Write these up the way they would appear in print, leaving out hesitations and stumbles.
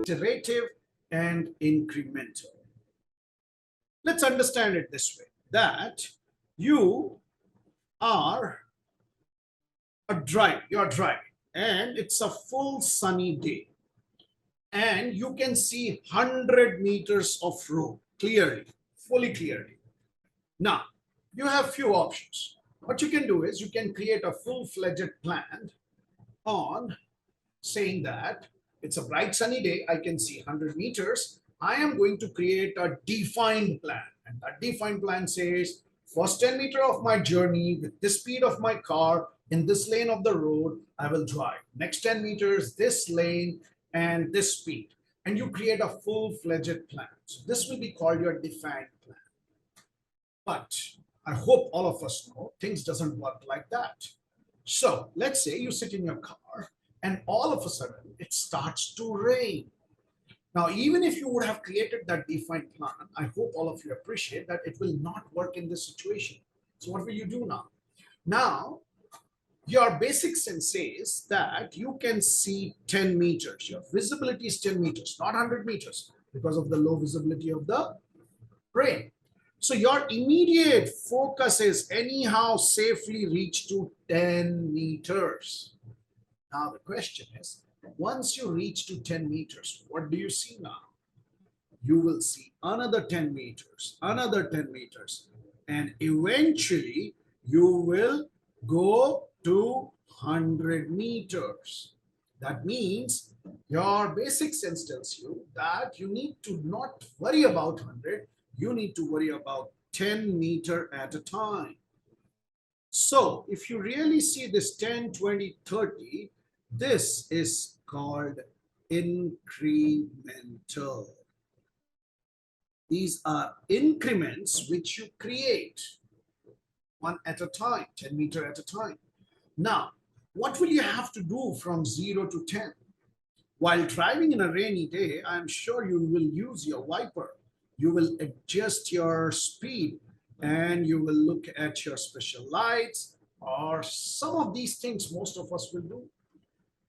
iterative and incremental. Let's understand it this way, that you are you're driving, and it's a full sunny day, and you can see 100 meters of road clearly, fully clearly. Now, you have few options. What you can do is you can create a full-fledged plan on saying that it's a bright sunny day, I can see 100 meters. I am going to create a defined plan. And that defined plan says, first 10 meters of my journey with this speed of my car in this lane of the road, I will drive. Next 10 meters, this lane and this speed. And you create a full-fledged plan. So this will be called your defined plan. But I hope all of us know things doesn't work like that. So let's say you sit in your car and all of a sudden it starts to rain. Now, even if you would have created that defined plan, I hope all of you appreciate that it will not work in this situation. So what will you do now? Now, your basic sense says that you can see 10 meters. Your visibility is 10 meters, not 100 meters because of the low visibility of the rain. So your immediate focus is anyhow safely reach to 10 meters. Now the question is, once you reach to 10 meters, what do you see now? You will see another 10 meters, another 10 meters, and eventually you will go to 100 meters. That means your basic sense tells you that you need to not worry about 100, you need to worry about 10 meters at a time. So if you really see this 10, 20, 30, this is called incremental. These are increments which you create one at a time, 10 meters at a time. Now, what will you have to do from 0 to 10? While driving in a rainy day, I'm sure you will use your wiper. You will adjust your speed and you will look at your special lights or some of these things most of us will do.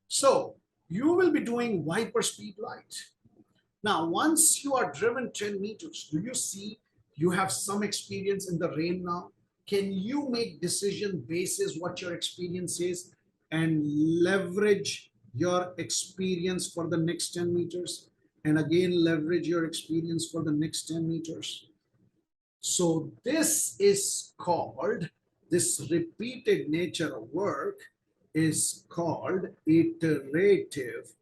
So you will be doing wiper speed light. Now, once you are driven 10 meters, do you see you have some experience in the rain now? Can you make decision basis what your experience is and leverage your experience for the next 10 meters? And again, leverage your experience for the next 10 meters. So this is called, this repeated nature of work is called iterative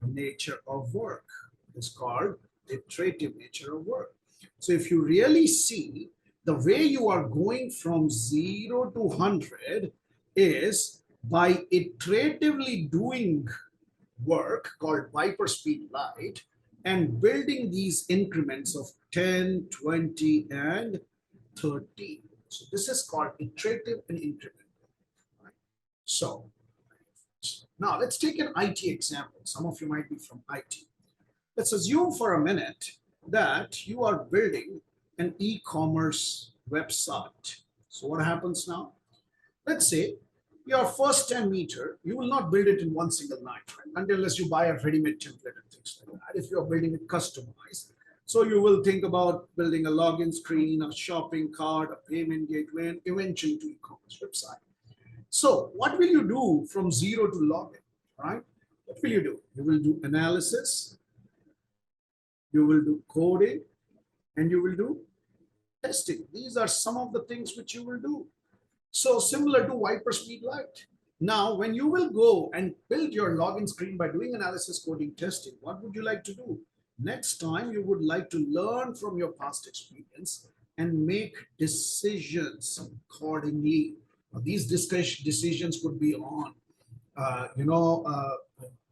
nature of work. It's called iterative nature of work. So if you really see the way you are going from 0 to 100 is by iteratively doing work called Viper speed light and building these increments of 10, 20, and 30. So this is called iterative and incremental. Right? So now let's take an IT example. Some of you might be from IT. Let's assume for a minute that you are building an e-commerce website. So what happens now? Let's say your first 10 meters, you will not build it in one single night, right? Unless you buy a ready-made template and things like that. If you're building it customized, so you will think about building a login screen, a shopping cart, a payment gateway, and eventually to e-commerce website. So what will you do from 0 to login, right? What will you do? You will do analysis, you will do coding, and you will do testing. These are some of the things which you will do. So similar to Viper speed light. Now, when you will go and build your login screen by doing analysis, coding, testing, what would you like to do? Next time, you would like to learn from your past experience and make decisions accordingly. Now, these decisions could be on,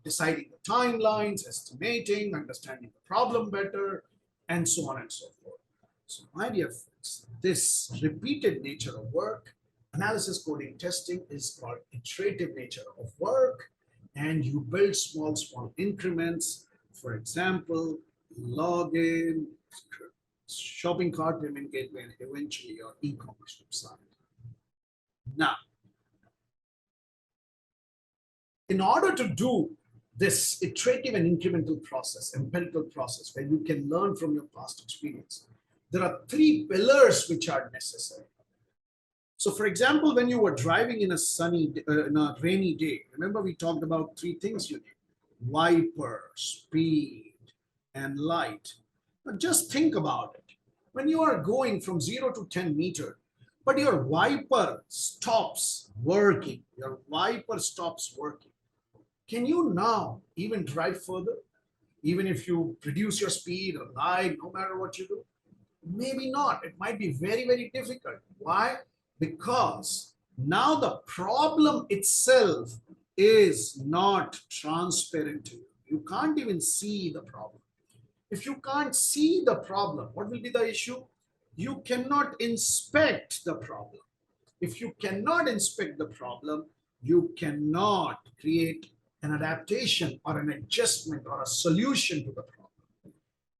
deciding the timelines, estimating, understanding the problem better, and so on and so forth. So my dear friends, this repeated nature of work, analysis, coding, testing is called iterative nature of work, and you build small increments. For example, login, shopping cart, payment gateway, and eventually your e-commerce website. Now, in order to do this iterative and incremental process, empirical process, where you can learn from your past experience, there are three pillars which are necessary. So, for example, when you were driving in in a rainy day, remember we talked about three things you need: wiper, speed, and light. But just think about it. When you are going from 0 to 10 meter, but your wiper stops working, can you now even drive further? Even if you reduce your speed or light, no matter what you do? Maybe not. It might be very, very difficult. Why? Because now the problem itself is not transparent to you. You can't even see the problem. If you can't see the problem, what will be the issue? You cannot inspect the problem. If you cannot inspect the problem, you cannot create an adaptation or an adjustment or a solution to the problem.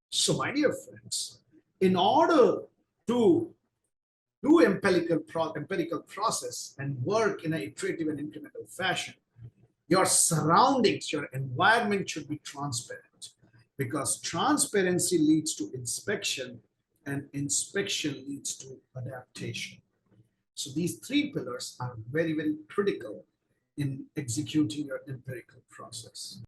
So, my dear friends, in order to do empirical process and work in an iterative and incremental fashion, your surroundings, your environment should be transparent, because transparency leads to inspection and inspection leads to adaptation. So these three pillars are very, very critical in executing your empirical process.